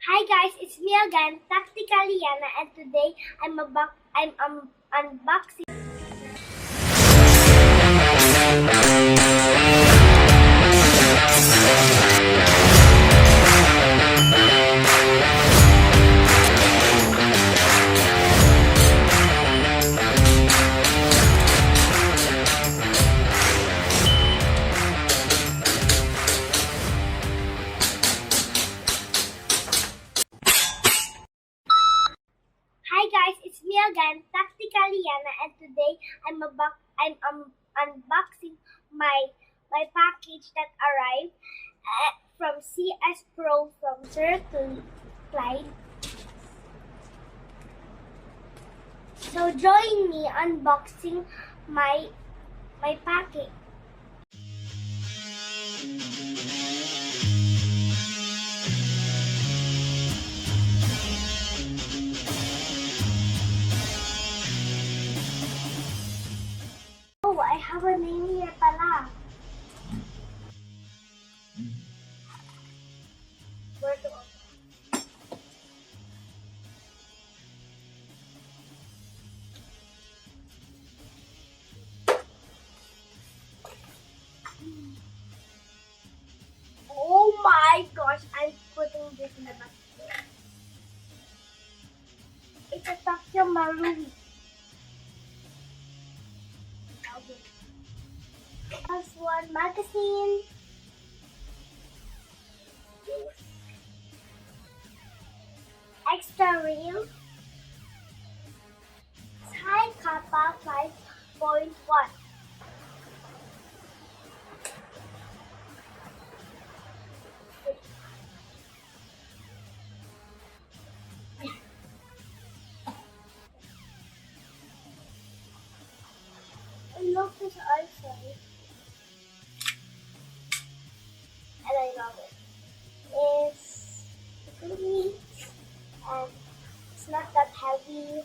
Hi guys, it's me again, Tactically Yana, and today I'm unboxing. Hi guys, it's me again, Tactically Yana, and today I'm unboxing my package that arrived from CS Pro from Sir Clyde. So join me unboxing my package. Oh, I have a name here pala. Where to open? Oh my gosh, I'm putting this in the basket. It's a Tokyo Marui. Okay. Plus one magazine. Extra real. Thai Kappa 5.1. I love this outside. And I love it. It's gooey and it's not that heavy.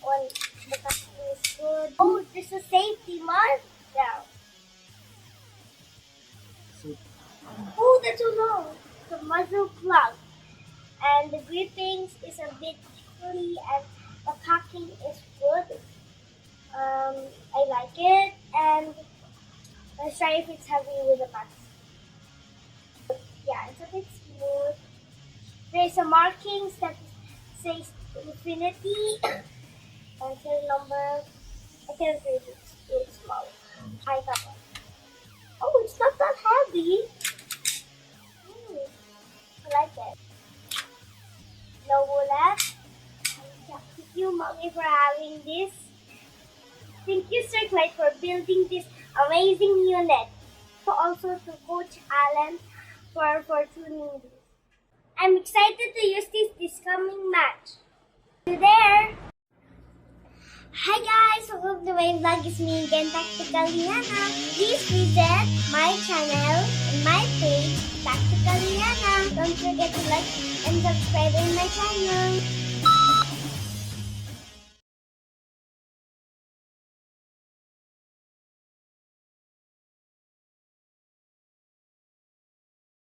When the packaging is good. Oh, there's a safety mark. Yeah. Oh, that's so long. The muzzle plug. And the grippings is a bit free and the packing is good. I like it, and let's try if it's heavy with the box. Yeah, it's a bit smooth. There's a markings that says infinity and serial number. I can't read it. It's small. I got one. Oh, it's not that heavy. I like it. No bullet. Thank you, Mommy, for having this. Thank you, Sir Clyde, for building this amazing unit. Also to Coach Alan for tuning this. I'm excited to use this coming match. You there? Hi guys, welcome to my vlog. It's me again, Tactically Yana. Please visit my channel and my page, Tactically Yana. Don't forget to like and subscribe in my channel.